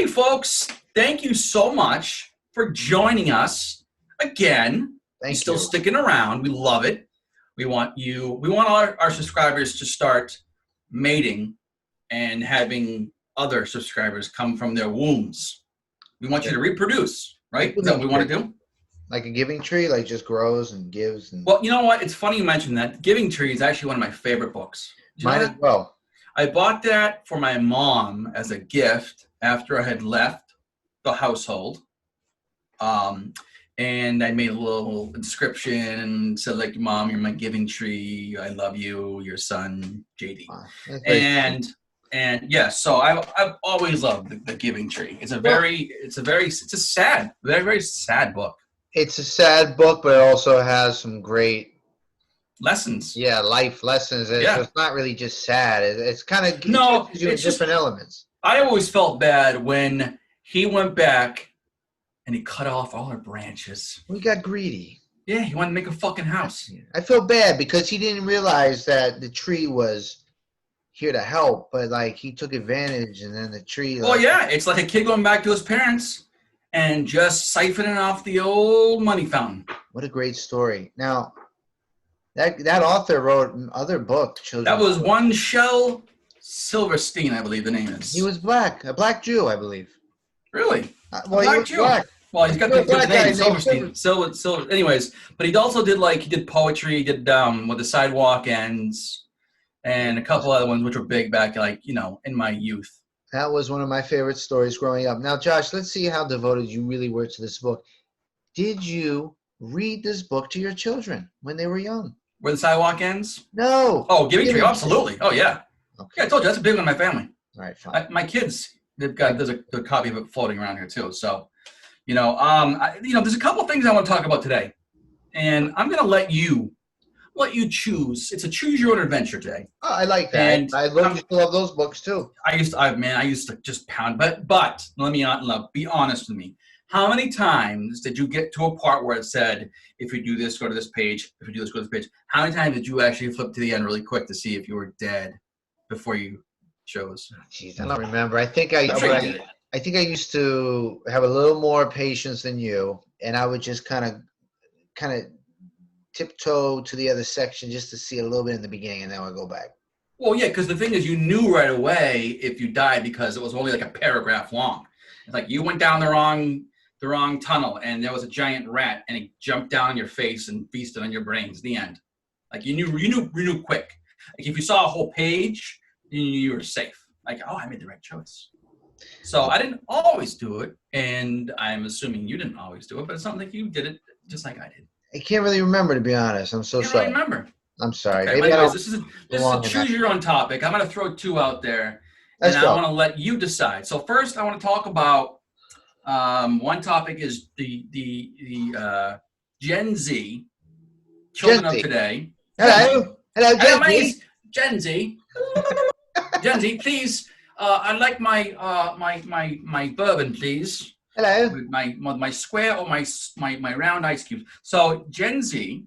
Hey, folks, thank you so much for joining us again. You're still sticking around. We love it. We want our subscribers to start mating and having other subscribers come from their wombs. We want you to reproduce, right? Is that what we want to do? Like a giving tree, like just grows and gives. And... Well, you know what? It's funny you mentioned that. Giving Tree is actually one of my favorite books. Mine as well. I bought that for my mom as a gift after I had left the household. And I made a little inscription and said, like, Mom, you're my giving tree. I love you. Your son, JD. Wow, and yeah, so I've always loved the Giving Tree. It's a sad, very, very sad book. It's a sad book, but it also has some great lessons. Yeah, life lessons. So it's not really just sad. It's kind of it's different elements. I always felt bad when he went back and he cut off all our branches. We got greedy. Yeah, he wanted to make a fucking house. I feel bad because he didn't realize that the tree was here to help, but like he took advantage, and then the tree. Well, yeah, it's like a kid going back to his parents and just siphoning off the old money fountain. What a great story! Now, that author wrote other books. That was one Shel Silverstein, I believe the name is. He was black, a black Jew, I believe. Really? Well, he was black. Well, he's got the name Silverstein. Silver. Anyways, but he also did poetry. He did With the Sidewalk Ends, and a couple other ones which were big back, in my youth. That was one of my favorite stories growing up. Now, Josh, let's see how devoted you really were to this book. Did you read this book to your children when they were young? Where the Sidewalk Ends? No. Oh, Giving Tree, absolutely. Oh, yeah. Okay. Yeah, I told you, that's a big one in my family. All right, fine. My kids, there's a copy of it floating around here, too. So, there's a couple things I want to talk about today. And I'm going to let you choose. It's a choose your own adventure day. Oh, I like that. And I love those books too. I used to just pound, but let me be honest with me. How many times did you get to a part where it said, if you do this, go to this page. If you do this, go to this page. How many times did you actually flip to the end really quick to see if you were dead before you chose? Jeez, I don't remember. I think I used to have a little more patience than you, and I would just kind of tiptoe to the other section just to see a little bit in the beginning, and then I'll go back. Well, yeah, because the thing is, you knew right away if you died because it was only like a paragraph long. It's like you went down the wrong tunnel, and there was a giant rat, and it jumped down on your face and feasted on your brains. The end. Like you knew quick. Like if you saw a whole page, you knew you were safe. Like, oh, I made the right choice. So I didn't always do it, and I'm assuming you didn't always do it, but it's something like you did it just like I did. I can't really remember, to be honest. I'm so sorry. I remember. I'm sorry. Okay, anyways, this is a choose your own topic. I'm going to throw two out there, and I want to let you decide. So first, I want to talk about one topic is the Gen Z, children of today. Hello, Gen Z. Gen Z. Gen Z, please. I'd like my bourbon, please. Hello. With my square or my round ice cubes. So Gen Z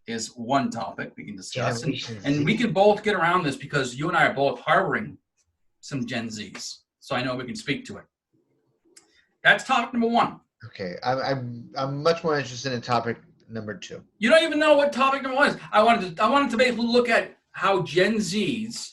is one topic we can discuss, and we can both get around this because you and I are both harboring some Gen Zs. So I know we can speak to it. That's topic number one. Okay, I'm much more interested in topic number two. You don't even know what topic number one is. I wanted to basically look at how Gen Zs,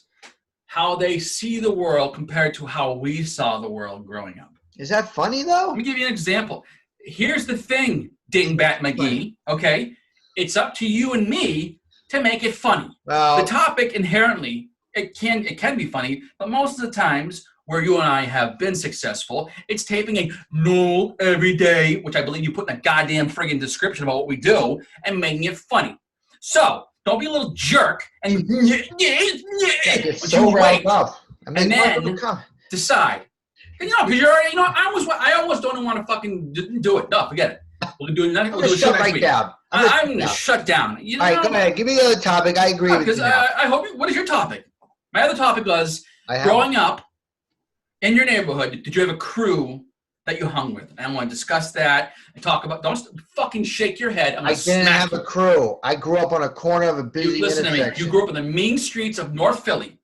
how they see the world compared to how we saw the world growing up. Is that funny, though? Let me give you an example. Here's the thing, Dingbat McGee, okay? It's up to you and me to make it funny. Well, the topic inherently, it can be funny, but most of the times where you and I have been successful, it's taping a null every day, which I believe you put in a goddamn friggin' description about what we do, and making it funny. So, don't be a little jerk and it's so wrapped up. And then decide. Because I almost don't want to fucking do it. No, forget it. We'll do nothing. We'll do a show next week. I'm going to shut down. All right, go ahead. Give me the other topic. I agree with you. Because I hope. What is your topic? My other topic was growing up in your neighborhood. Did you have a crew that you hung with? And I want to discuss that and talk about. Don't fucking shake your head. I didn't have a crew. I grew up on a corner of a busy intersection. Listen to me. You grew up in the mean streets of North Philly.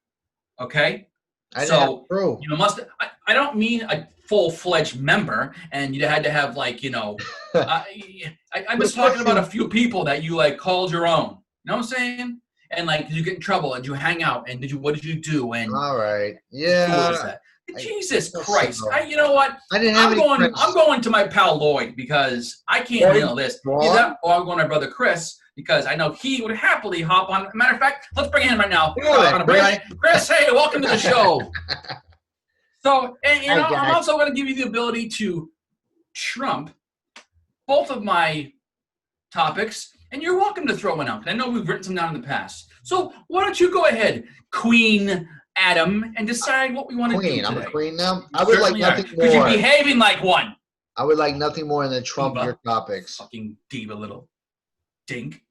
Okay. I didn't have a crew. You must. I don't mean full-fledged member, and you had to have like, I'm just talking about a few people that you like called your own. You know what I'm saying? And like, did you get in trouble? And did you hang out? And what did you do? And all right, who was yeah. that? Jesus Christ! So. You know what? I didn't have I'm going to my pal Lloyd because I can't handle this. Either that, or I'm going to my brother Chris because I know he would happily hop on. Matter of fact, let's bring him in right now. Chris, hey, welcome to the show. So, and I'm also going to give you the ability to trump both of my topics, and you're welcome to throw one out. I know we've written some down in the past. So why don't you go ahead, Queen Adam, and decide what we want to do today. I'm a queen now. I would like nothing more. Because you're behaving like one. I would like nothing more than trump your topics. Fucking diva little dink.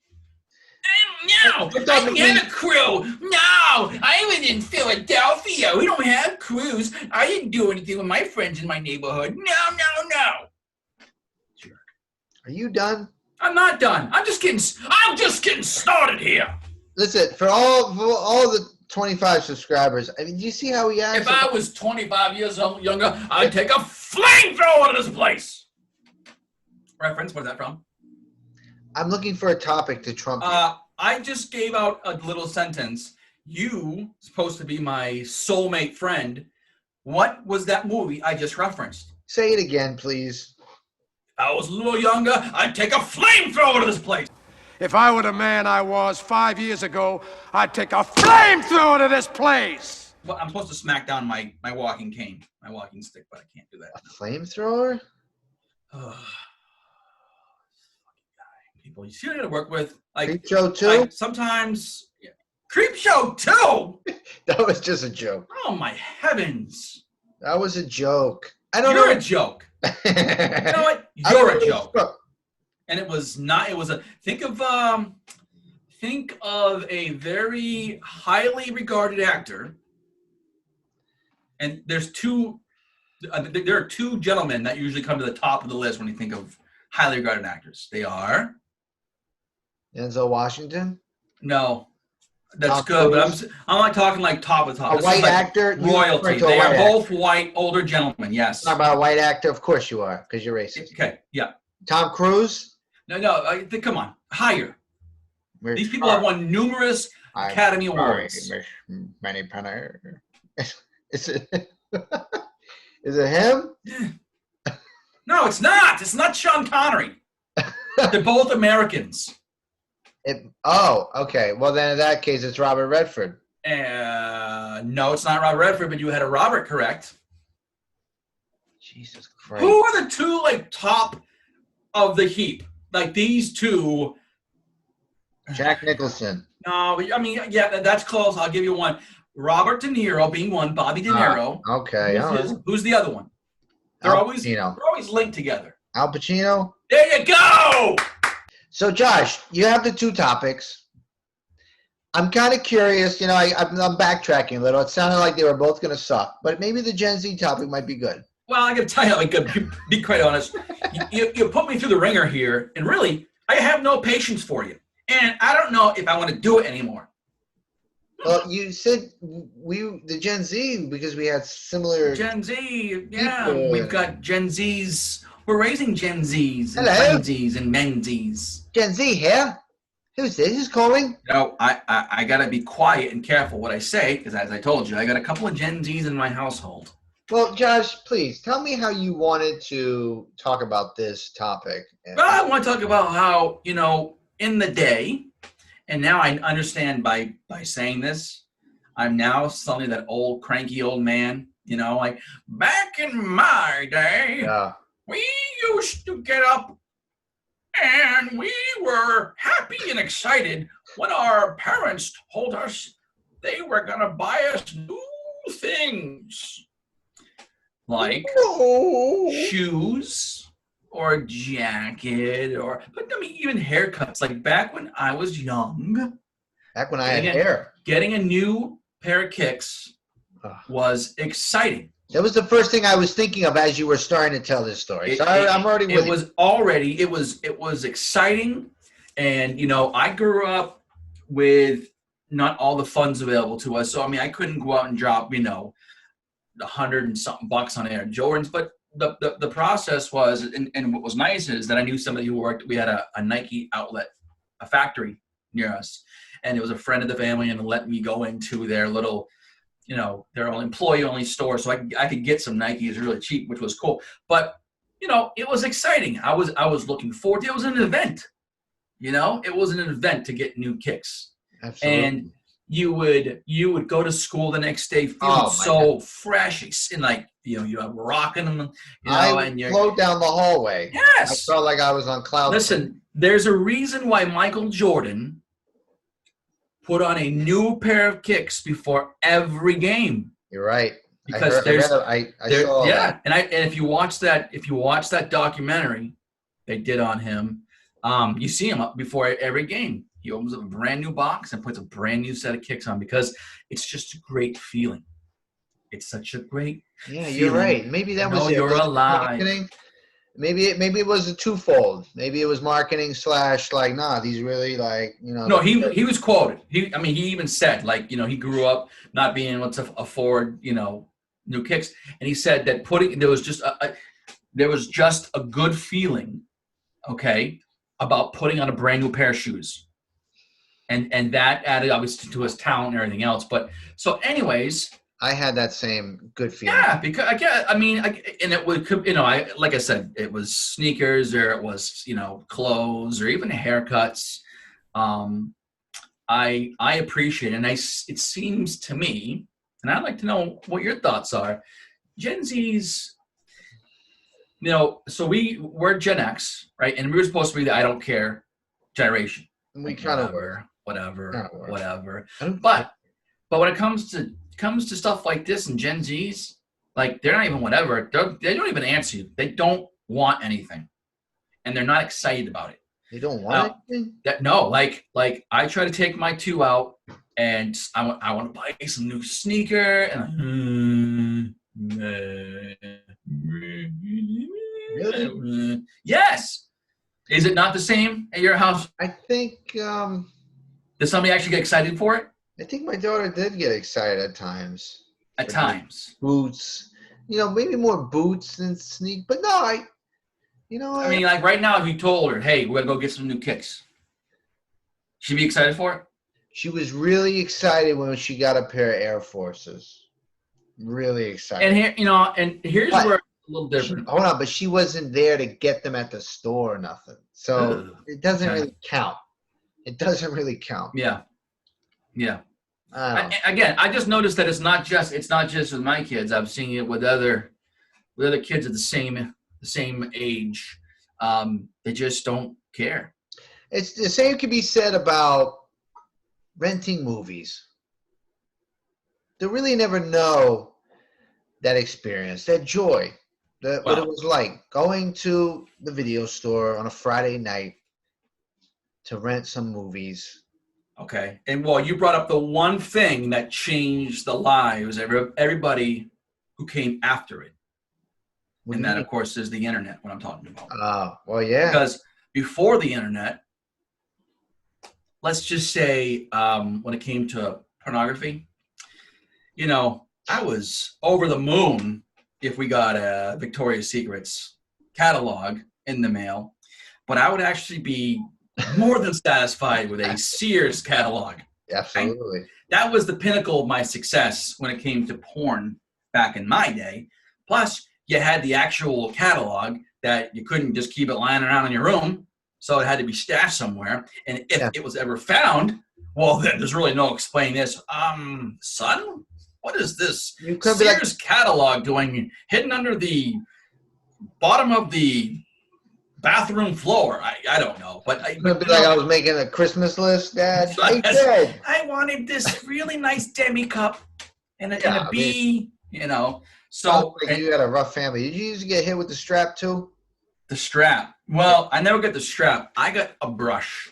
No, I had a crew. No, I was in Philadelphia. We don't have crews. I didn't do anything with my friends in my neighborhood. No. Jerk. Are you done? I'm not done. I'm just getting started here. Listen, for all the 25 subscribers, I mean, do you see how he acts? If I was 25 years younger, I'd take a flamethrower to this place. Reference, where's that from? I'm looking for a topic to trump. I just gave out a little sentence. You supposed to be my soulmate friend. What was that movie I just referenced? Say it again, please. If I was a little younger, I'd take a flamethrower to this place. If I were the man I was 5 years ago, I'd take a flamethrower to this place. Well, I'm supposed to smack down my walking cane, my walking stick, but I can't do that. A flamethrower? People, you see what I gotta work with? Like Creep Show 2? Like sometimes, yeah. Creep Show 2? That was just a joke. Oh my heavens. That was a joke. You're You're a joke. You know what? You're a joke. And it was not. It was a. Think of a very highly regarded actor. And there's two. There are two gentlemen that usually come to the top of the list when you think of highly regarded actors. They are Denzel Washington. No, that's good. But I'm not talking like top of top. A white actor. Royalty. They are both white, older gentlemen. Yes. Talking about a white actor, of course you are, because you're racist. Okay. Yeah. Tom Cruise. No. Come on, higher. These people have won numerous Academy Awards. Many penny. Is it him? No, it's not. It's not Sean Connery. They're both Americans. Okay. Well, then in that case, it's Robert Redford. No, it's not Robert Redford, but you had a Robert correct. Jesus Christ. Who are the two like top of the heap? Like these two. Jack Nicholson. No, I mean, yeah, that's close. I'll give you one. Robert De Niro being one, Bobby De Niro. Okay. Who's the other one? They're always linked together. Al Pacino. There you go. So, Josh, you have the two topics. I'm kind of curious. I'm backtracking a little. It sounded like they were both going to suck, but maybe the Gen Z topic might be good. Well, I got to tell you, be quite honest. You put me through the ringer here, and really, I have no patience for you. And I don't know if I want to do it anymore. Well, you said the Gen Z, because we had similar... Gen Z, yeah. We've got Gen Zs. We're raising Gen Zs and Frenzies and Menzies. Gen Z here? Who's this? Who's calling? No, I got to be quiet and careful what I say, because as I told you, I got a couple of Gen Zs in my household. Well, Josh, please, tell me how you wanted to talk about this topic. Well, I want to talk about how, in the day, and now I understand by saying this, I'm now suddenly that old, cranky old man, like, back in my day, we used to get up and we were happy and excited when our parents told us they were going to buy us new things. Like shoes or jacket but I mean, even haircuts. Like back when I was young. Back when I had hair. Getting a new pair of kicks was exciting. That was the first thing I was thinking of as you were starting to tell this story. I'm already with you. It was exciting. And, I grew up with not all the funds available to us. So, I mean, I couldn't go out and drop, $100 and something bucks on Air Jordans. But the process was, and what was nice is that I knew somebody who worked. We had a Nike outlet, a factory near us, and it was a friend of the family, and let me go into their little, their own employee-only store, so I could get some Nikes really cheap, which was cool. But it was exciting. I was looking forward to it. It was an event. It was an event to get new kicks. Absolutely. And you would go to school the next day feeling so fresh and you're rocking them. And you float down the hallway. Yes. I felt like I was on cloud. Listen, there's a reason why Michael Jordan put on a new pair of kicks before every game. You're right. Because I saw that. And if you watch that documentary they did on him, you see him up before every game. He opens up a brand new box and puts a brand new set of kicks on because it's just a great feeling. It's such a great feeling. You're right. Maybe that was it. You're alive. Marketing. Maybe it was a twofold. Maybe it was marketing / these really No, he was quoted. He even said he grew up not being able to afford new kicks, and he said that there was just a good feeling, okay, about putting on a brand new pair of shoes. And that added obviously to his talent and everything else. But so anyways, I had that same good feeling. Yeah, because and it would, like I said, it was sneakers or it was, clothes or even haircuts. I appreciate it. And it seems to me, and I'd like to know what your thoughts are. Gen Zs, so we're Gen X, right? And we were supposed to be the I don't care generation. We kind of were. Whatever. But when it comes to stuff like this and Gen Zs, they're not even whatever. They don't even answer you. They don't want anything, and they're not excited about it. They don't want anything. I try to take my 2 out, and I want to buy some new sneaker, and really? Yes. Is it not the same at your house? I think. Does somebody actually get excited for it? I think my daughter did get excited at times. At times. Boots. Maybe more boots than sneak. But no, right now, if you told her, hey, we're going to go get some new kicks, she'd be excited for it? She was really excited when she got a pair of Air Forces. Really excited. And here, here's where it's a little different. Hold on, but she wasn't there to get them at the store or nothing. So it doesn't really count. It doesn't really count. Yeah. Again, I just noticed that it's not just with my kids. I'm seeing it with other kids of the same age. They just don't care. It's the same could be said about renting movies. They really never know that experience, that joy, what it was like going to the video store on a Friday night to rent some movies. Okay. And you brought up the one thing that changed the lives of everybody who came after it. And that, of course, is the internet, what I'm talking about. Well, yeah. Because before the internet, let's just say when it came to pornography, I was over the moon if we got a Victoria's Secret's catalog in the mail. But I would actually be more than satisfied with a Sears catalog. Absolutely. That was the pinnacle of my success when it came to porn back in my day. Plus, you had the actual catalog that you couldn't just keep it lying around in your room, so it had to be stashed somewhere. And if it was ever found, well, then there's really no explaining this. Son, what is this Sears catalog doing hidden under the bottom of the bathroom floor? I don't know, but I was making a Christmas list, Dad. Hey, Dad. I wanted this really nice demi cup and a bee, So you had a rough family. Did you used to get hit with the strap too? The strap. Well, I never got the strap. I got a brush.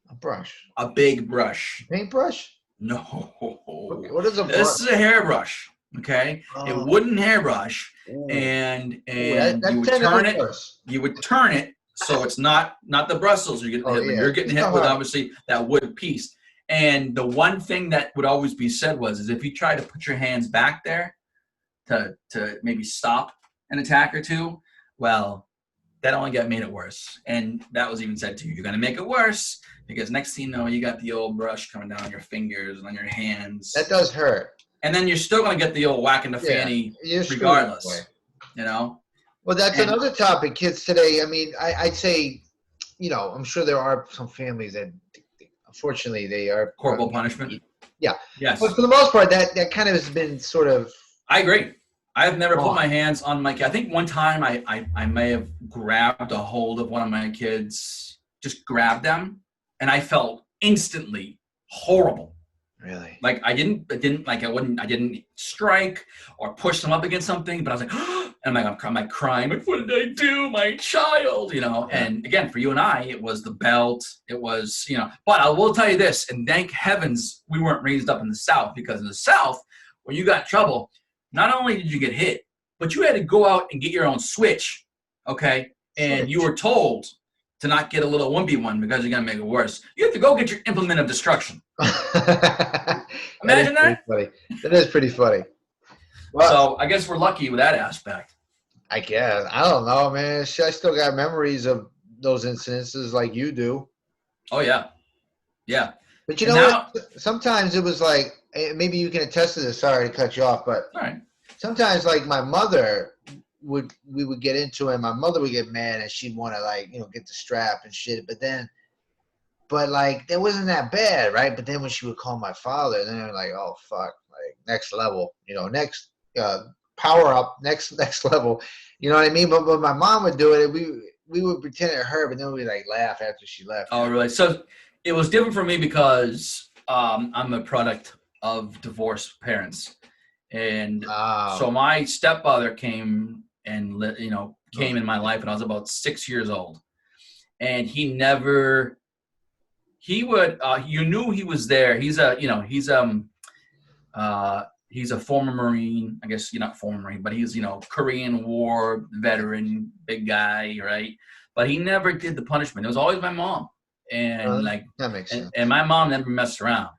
A brush. A big brush. Paintbrush? No. What is a brush? This is a hairbrush. Okay, a wooden hairbrush, and you would turn it. You would turn it so it's not the bristles you're getting hit with. You're getting hit with obviously that wood piece. And the one thing that would always be said is if you try to put your hands back there, to maybe stop an attack or two. Well, that only made it worse. And that was even said to you, you're going to make it worse because next thing you know, you got the old brush coming down your fingers and on your hands. That does hurt. And then you're still going to get the old whack in the fanny regardless, you know? Well, that's another topic, kids today. I mean, I'd say, you know, I'm sure there are some families that, unfortunately, they are. Corporal punishment? Yeah. Yes. But for the most part, that kind of has been sort of. I agree. I've never put my hands on my kid. I think one time I may have grabbed a hold of one of my kids, just grabbed them, and I felt instantly horrible. Really? Like I didn't strike or push them up against something, but I was like, and I'm like crying, like, what did I do, my child? You know, and again, for you and I, it was the belt, it was, you know, but I will tell you this, and thank heavens we weren't raised up in the South, because in the South, when you got in trouble, not only did you get hit, but you had to go out and get your own switch, okay? And you were told to not get a little 1v1 because you're going to make it worse. You have to go get your implement of destruction. Imagine that. That is pretty funny. Well, so I guess we're lucky with that aspect. I guess. I don't know, man. I still got memories of those incidences like you do. Oh, yeah. Yeah. But you know what? Sometimes it was like, maybe you can attest to this. Sorry to cut you off, but sometimes like my mother we would get into it. My mother would get mad and she'd want to like, you know, get the strap and shit. But like, that wasn't that bad, right? But then when she would call my father, then they're like, oh, fuck, like next level, you know, next power up, next level. You know what I mean? But when my mom would do it, we would pretend it hurt, but then we'd like laugh after she left. Oh, really? So it was different for me because I'm a product of divorced parents. And so my stepfather came and, came in my life when I was about 6 years old. And he would, you knew he was there. He's a former Marine. I guess you're not former Marine, but he's, Korean War veteran, big guy, right? But he never did the punishment. It was always my mom. And that makes sense. And my mom never messed around,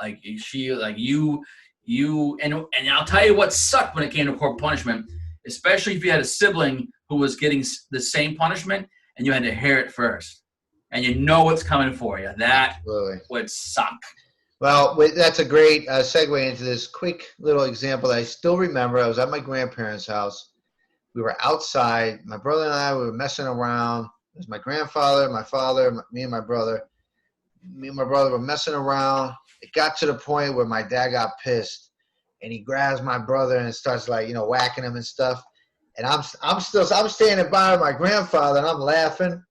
like she, like you, and I'll tell you what sucked when it came to corporal punishment, especially if you had a sibling who was getting the same punishment and you had to hear it first and you know what's coming for you. That would suck. Well, that's a great segue into this quick little example that I still remember. I was at my grandparents' house. We were outside. My brother and I were messing around. It was my grandfather, my father, me and my brother. Me and my brother were messing around. It got to the point where my dad got pissed, and he grabs my brother and starts whacking him and stuff. And I'm standing by my grandfather and I'm laughing.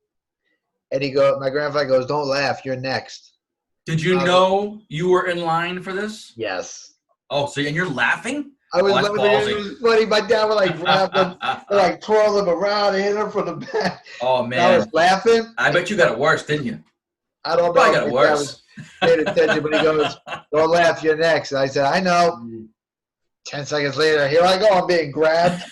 And my grandfather goes, "Don't laugh, you're next." Did you know you were in line for this? Yes. Oh, so and you're laughing? I was laughing. It was funny. My dad would grab him, and twirl him around and hit him from the back. Oh man, I was laughing. I bet you got it worse, didn't you? I don't know. Probably got it worse. Paid attention, but he goes, "Don't laugh, you're next." And I said, "I know." 10 seconds later, here I go. I'm being grabbed,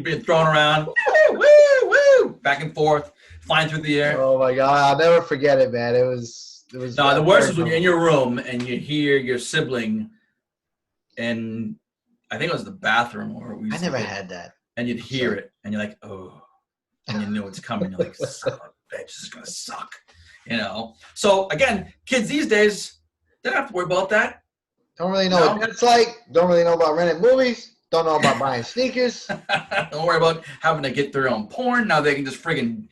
being thrown around, woo, back and forth, flying through the air. Oh my God, I'll never forget it, man. It was. No, the worst is when you're in your room and you hear your sibling, and I think it was the bathroom or I never had that. And you'd hear it, and you're like, oh, and you know it's coming. You're like, son of a bitch, this is gonna suck, So again, kids these days, they don't have to worry about that. Don't really know what that's like. Don't really know about renting movies. Don't know about buying sneakers. Don't worry about having to get their own porn. Now they can just friggin'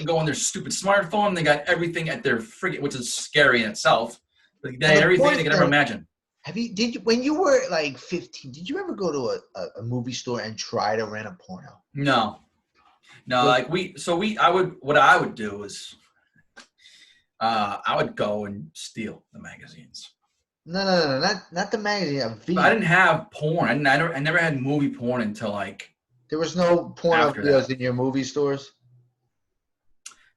go on their stupid smartphone. They got everything at their friggin', which is scary in itself. But they got everything they can ever imagine. When you were like 15, did you ever go to a movie store and try to rent a porno? No. What I would do is I would go and steal the magazines. No, not the magazine. I didn't have porn. I never had movie porn until There was no porno videos in your movie stores?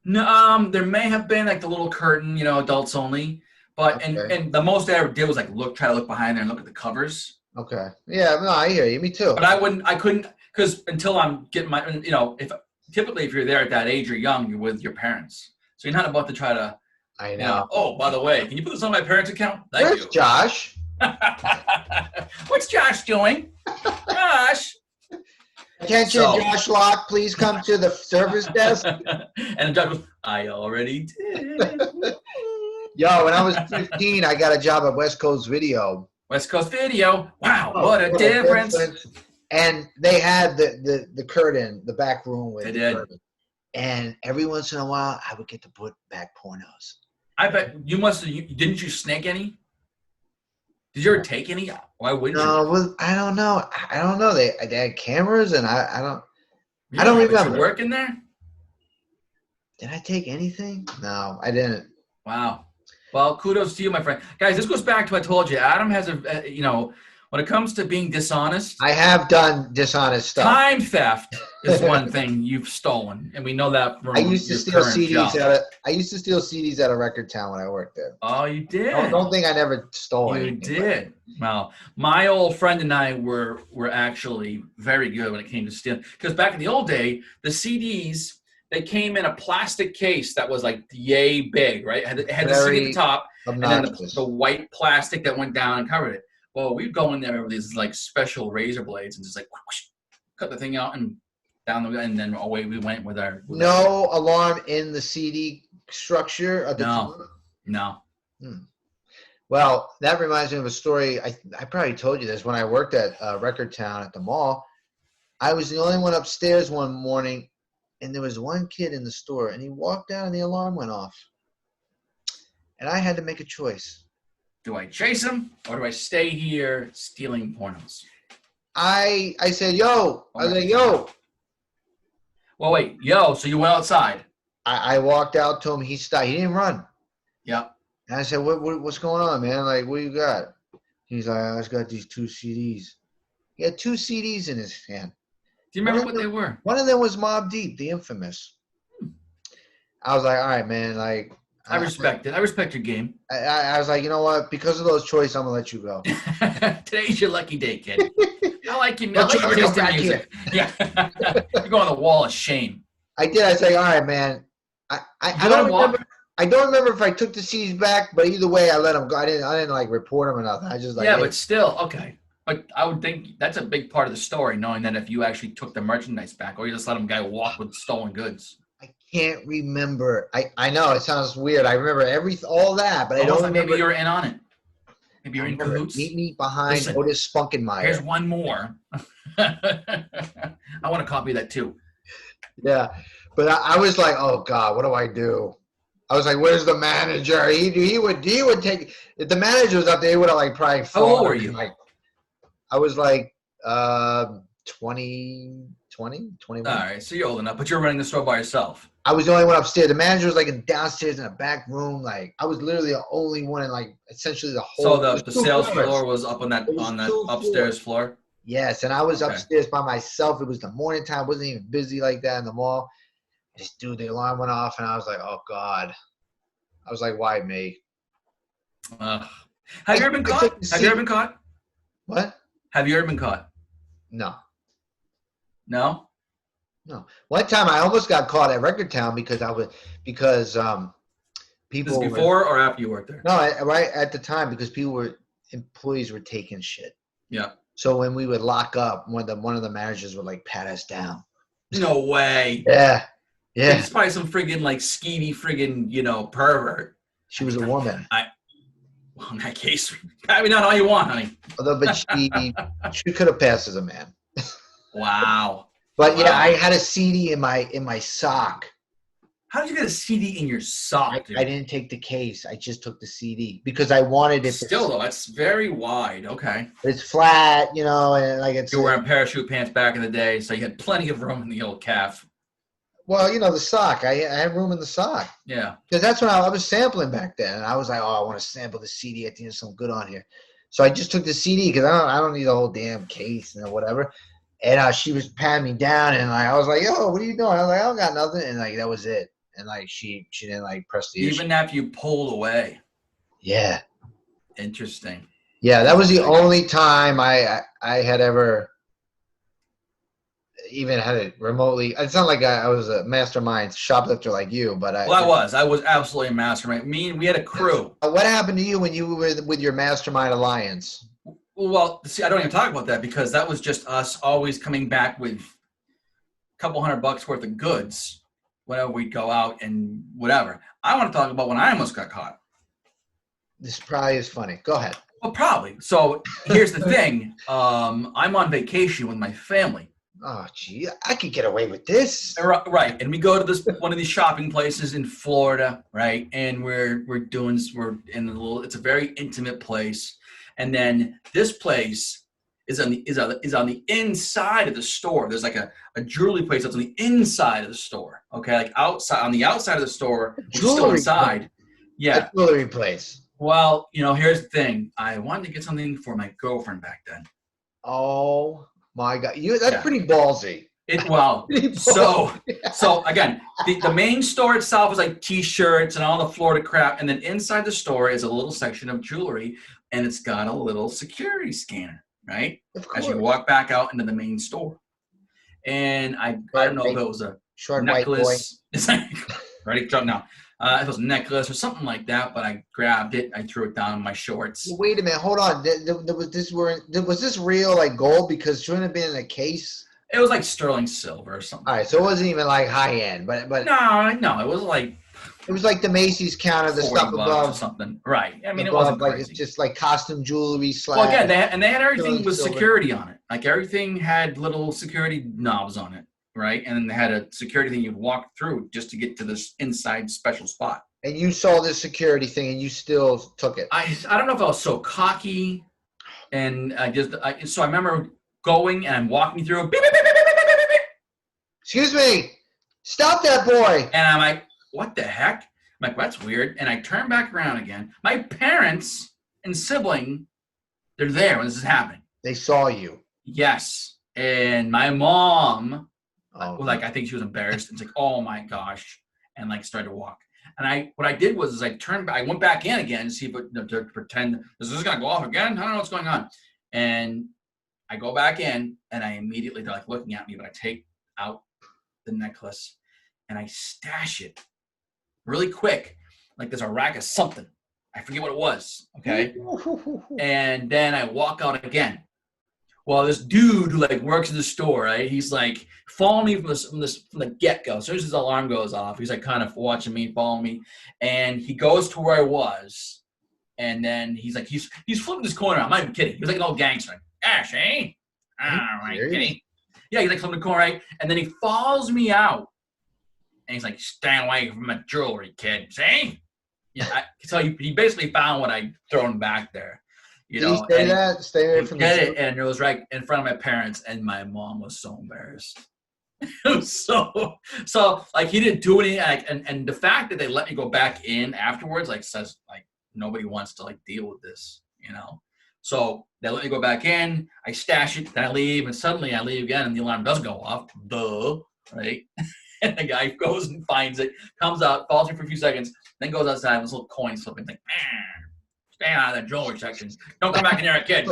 No, there may have been the little curtain, adults only. But and the most I ever did was try to look behind there and look at the covers. Okay. Yeah, no, I hear you. Me too. But I couldn't, because until I'm getting my, if you're there at that age, you're young, you're with your parents. So you're not about to try to, I know. Oh, by the way, can you put this on my parents' account? Where's Josh? What's Josh doing? Attention, So- Josh Locke, please come to the service desk. And the judge goes, I already did. Yo, when I was 15, I got a job at West Coast Video. West Coast Video. Wow, Oh, what a difference. And they had the curtain, the back room with They the did. curtain. And every once in a while, I would get to put back pornos. I bet you must have. Didn't you snake any? Did you ever take any? Why wouldn't you? No, well, I don't know. I don't know. They had cameras, and I don't. Yeah, I don't but remember. you working there? Did I take anything? No, I didn't. Wow. Well, kudos to you, my friend. Guys, this goes back to what I told you. Adam has when it comes to being dishonest, I have done dishonest stuff. time theft is one thing you've stolen, and we know that from I used to your steal current CDs job. I used to steal CDs out of Record Town when I worked there. Oh, you did. Don't think I never stole You anything. did. Well, my old friend and I were actually very good when it came to stealing. Because back in the old day, the CDs, they came in a plastic case that was like yay big, right? It had the CD at the top, and then Obnoxious. the white plastic that went down and covered it. Well, we'd go in there with these like special razor blades and just like whoosh, cut the thing out and down the, and then away we went with our. No alarm in the CD structure at the top? No. Well, that reminds me of a story. I probably told you this when I worked at Record Town at the mall. I was the only one upstairs one morning, and there was one kid in the store, and he walked out and the alarm went off. And I had to make a choice. Do I chase him or do I stay here stealing pornos? I said, yo. I was like, yo. Well, wait, yo. So you went outside? I walked out to him. He stopped. He didn't run. Yeah. And I said, what's going on, man? Like, what you got? He's like, I just got these 2 CDs. He had 2 CDs in his hand. Do you remember what they were? One of them was Mobb Deep, the infamous. I was like, all right, man. Like, I respect it. I respect your game. I was like, you know what? Because of those choices, I'm gonna let you go. Today's your lucky day, kid. I like you. I Don't like you your ever taste come in back music. Yeah. You go on the wall of shame. I did. I said, all right, man. I don't remember. I don't remember if I took the CDs back, but either way, I let them go. I didn't like report them or nothing. I just like, Yeah, hey. but still, okay. But I would think that's a big part of the story, knowing that if you actually took the merchandise back, or you just let him guy walk with stolen goods. I can't remember. I know it sounds weird. I remember all that, but I don't Like remember. maybe you're in on it. Maybe you're in Remember, cahoots. meet me behind Listen, Otis Spunkenmeyer. Here's one more. I want to copy that too. Yeah, but I was like, oh God, what do I do? I was like, where's the manager? He would take, if the manager was up there, he would have like probably. How old were you? Like, I was like 20, 21. All right, so you're old enough, but you're running the store by yourself. I was the only one upstairs. The manager was like downstairs in a back room. Like I was literally the only one in like essentially the whole. So the sales floor was up on that It was 2 upstairs floor. Yes, and I was Okay. upstairs by myself. It was the morning time. I wasn't even busy like that in the mall. Just dude, the alarm went off, and I was like, oh God. I was like, why me? Have you ever been caught? Have you ever been caught? What? Have you ever been caught? No. No. One time I almost got caught at Record Town because This people is before or after you worked there? right at the time because employees were taking shit. Yeah. So when we would lock up, one of the managers would like pat us down. No way. Yeah. It's probably some friggin' like skeevy friggin' pervert. She was a woman. Well, in that case, I mean, not all you want, honey. Although, but she could have passed as a man. Wow. But yeah, Wow. I had a CD in my sock. How did you get a CD in your sock, dude? I didn't take the case. I just took the CD because I wanted it. Still, though, that's very wide. Okay. It's flat, and like it's. You were wearing parachute pants back in the day, so you had plenty of room in the old calf. Well, the sock. I had room in the sock. Yeah. Because that's when I was sampling back then, and I was like, oh, I want to sample the CD. I think there's some good on here. So I just took the CD because I don't need the whole damn case and whatever. And she was patting me down, and I was like, yo, what are you doing? I was like, I don't got nothing, and like that was it. And like she didn't like press the issue. Even after you pulled away. Yeah. Interesting. Yeah, that was the only time I had ever even had it remotely. It's not like I was a mastermind shoplifter like you, but I was absolutely a mastermind. We had a crew. What happened to you when you were with your mastermind alliance? Well, see, I don't even talk about that because that was just us always coming back with couple $100 worth of goods whenever we'd go out and whatever. I want to talk about when I almost got caught. This probably is funny. Go ahead. Well, probably. So here's the thing. I'm on vacation with my family. Oh, gee, I could get away with this. Right, and we go to this one of these shopping places in Florida, right? And we're in a little. It's a very intimate place, and then this place is on the inside of the store. There's like a jewelry place that's on the inside of the store. Okay, like outside on the outside of the store, which is still inside. Place. Yeah, a jewelry place. Well, here's the thing. I wanted to get something for my girlfriend back then. Oh my God, that's pretty ballsy. So again, the main store itself is like T-shirts and all the Florida crap, and then inside the store is a little section of jewelry, and it's got a little security scanner, right? Of course. As you walk back out into the main store, and I don't know if it was a short necklace. It's like ready, jump now. If it was a necklace or something like that, but I grabbed it, I threw it down in my shorts. Well, wait a minute, hold on. Was this real like gold? Because shouldn't have been in a case. It was like sterling silver or something. All right, so it wasn't even like high end, but no, it was like the Macy's counter, the stuff above or something. Right. I mean, above, it wasn't like crazy. It's just like costume jewelry. Well, again, they had everything with silver. security on it. Like everything had little security knobs on it, right? And then they had a security thing you'd walk through just to get to this inside special spot. And you saw this security thing, and you still took it. I don't know if I was so cocky, and so I remember going and I'm walking through. Beep, beep, beep, beep, beep, beep, beep, beep. Excuse me, stop that boy! And I'm like, what the heck? I'm like, that's weird. And I turn back around again. My parents and sibling, they're there when this is happening. They saw you. Yes, and my mom, Oh. I think she was embarrassed. It's like, oh my gosh, and like started to walk. And what I did was I turned back. I went back in again to see if to pretend is this gonna go off again. I don't know what's going on. And I go back in, and I immediately, they're like looking at me, but I take out the necklace and I stash it really quick. Like there's a rack of something. I forget what it was. Okay. And then I walk out again. Well, this dude who like works in the store, right? He's like following me from the get-go. As soon as his alarm goes off, he's like kind of watching me, following me, and he goes to where I was, and then he's flipping this corner. I'm not even kidding. He was like an old gangster. Like, Ash, eh? All right, kidding. Yeah, he's like flipping the corner, right? And then he follows me out, and he's like, "Stay away from my jewelry, kid." See? Yeah. So he basically found what I'd thrown back there. Did he say that? Stay away from the and it was right in front of my parents, and my mom was so embarrassed. It was so like he didn't do anything, and the fact that they let me go back in afterwards, like says like nobody wants to like deal with this, So they let me go back in. I stash it, then I leave, and suddenly I leave again, and the alarm does go off. Duh, right? And the guy goes and finds it, comes out, follows me for a few seconds, then goes outside with this little coin slipping, like. Stay out of that jewelry section. Don't come back in there kid.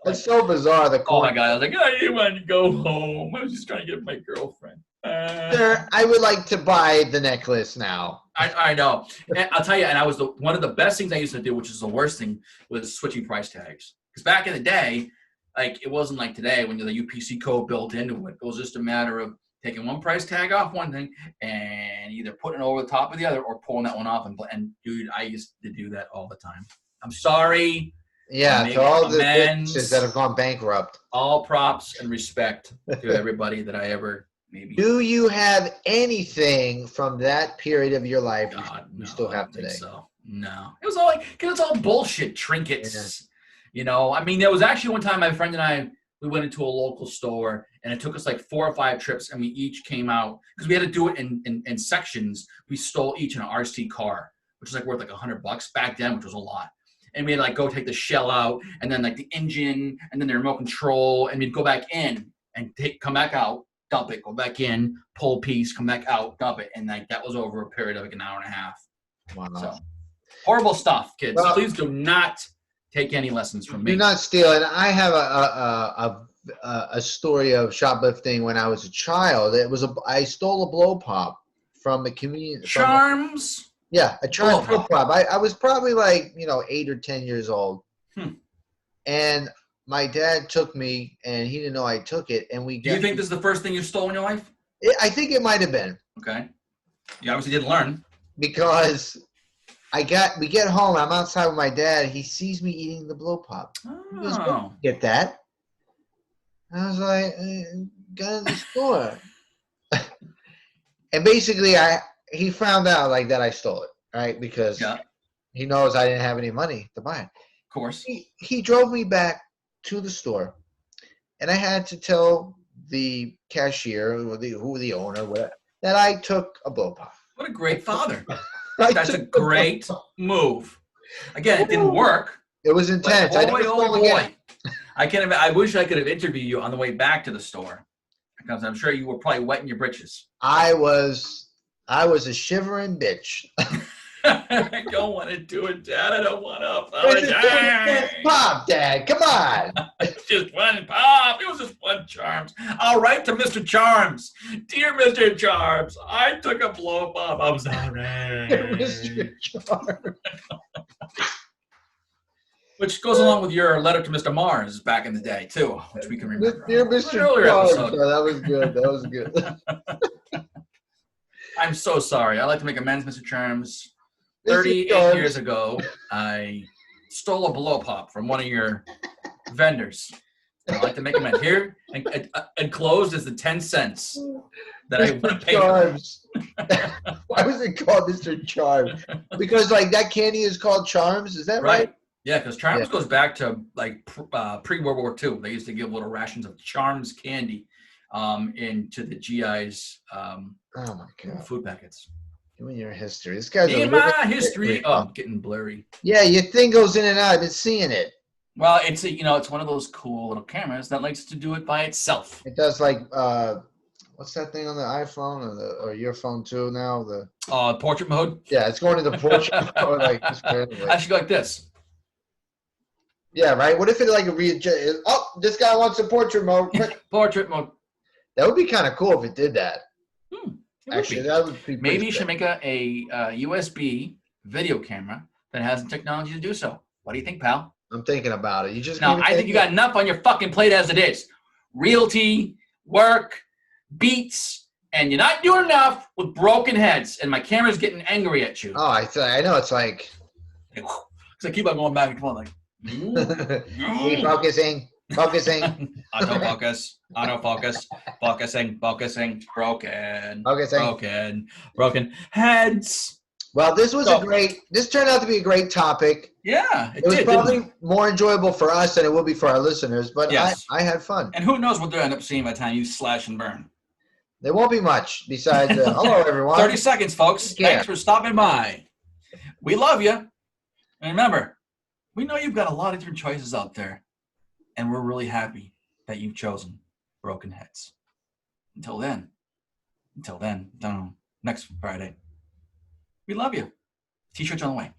That's so bizarre. Oh my God. I was like, I didn't want to go home. I was just trying to get my girlfriend. Sir, I would like to buy the necklace now. I know. And I'll tell you, and one of the best things I used to do, which is the worst thing, was switching price tags. Because back in the day, like it wasn't like today when the UPC code built into it. It was just a matter of taking one price tag off one thing and either putting it over the top of the other or pulling that one off. And dude, I used to do that all the time. I'm sorry. Yeah, to all the bitches that have gone bankrupt. All props and respect to everybody that I ever maybe. Do you have anything from that period of your life God, you still have today? So no, it was all like because it's all bullshit trinkets. Yeah. I mean, there was actually one time my friend and I. We went into a local store, and it took us like 4 or 5 trips, and we each came out because we had to do it in sections. We stole each an RC car, which was like worth like $100 back then, which was a lot. And we had to like go take the shell out, and then like the engine, and then the remote control, and we'd go back in and come back out, dump it, go back in, pull a piece, come back out, dump it, and like that was over a period of like an hour and a half. Wow. So horrible stuff, kids. Well, please do not take any lessons from me. Do not steal. And I have a story of shoplifting when I was a child. I stole a blow pop from a community. Charms. A Charms blow pop. I was probably like 8 or 10 years old, and my dad took me, and he didn't know I took it, and we. Do you think this is the first thing you stole in your life? I think it might have been. Okay. You obviously didn't learn. Because we get home, I'm outside with my dad. He sees me eating the blow pop. He goes, "Where did you get that?" I was like, "Got it in the store." And basically, he found out like that I stole it, right? Because he knows I didn't have any money to buy it. Of course. He drove me back to the store, and I had to tell the cashier or the owner whatever, that I took a blow pop. What a great father. That's a great move. Again, it didn't work. It was intense. Boy. I wish I could have interviewed you on the way back to the store, because I'm sure you were probably wetting your britches. I was a shivering bitch. I don't want to do it, Dad. I don't want to apologize. Pop, Dad. Come on. Just one pop. It was just one Charms. I'll write to Mr. Charms. Dear Mr. Charms, I took a blow pop. I'm sorry. Mr. Charms. Which goes along with your letter to Mr. Mars back in the day, too, which we can remember. Dear Mr. Charms. Oh, that was good. That was good. I'm so sorry. I'd like to make amends, Mr. Charms. 38 years ago, I stole a blow pop from one of your vendors. I'd like to make amends. Here, enclosed is the 10 cents that I want to pay Charms. Why was it called Mr. Charms? Because like that candy is called Charms. Is that right? Yeah, because Charms goes back to like pre-World War II. They used to give little rations of Charms candy into the GIs. Oh my God! Food packets. In your history, this guy's in my history. Oh, getting blurry. Yeah, your thing goes in and out. I've been seeing it. Well, it's it's one of those cool little cameras that likes to do it by itself. It does like what's that thing on the iPhone or your phone too now? The portrait mode. Yeah, it's going to the portrait mode like this. Actually, go like this. Yeah, right. What if it like readjust? Oh, this guy wants a portrait mode. Portrait mode. That would be kind of cool if it did that. Actually, that would be maybe you should make a USB video camera that has the technology to do so. What do you think, pal? I'm thinking about it. You just I think you got enough on your fucking plate as it is. Realty, work, beats, and you're not doing enough with Brokin Heads. And my camera's getting angry at you. Oh, I know. It's like. So I keep on going back and forth like. Focusing. Autofocus, focusing, broken heads. Well, this turned out to be a great topic. Yeah, it was probably more enjoyable for us than it will be for our listeners, but yes. I had fun. And who knows what they'll end up seeing by the time you slash and burn. There won't be much besides, hello, everyone. 30 seconds, folks. Yeah. Thanks for stopping by. We love you. And remember, we know you've got a lot of different choices out there. And we're really happy that you've chosen Brokin Heads. Until then, next Friday. We love you. T-shirts on the way.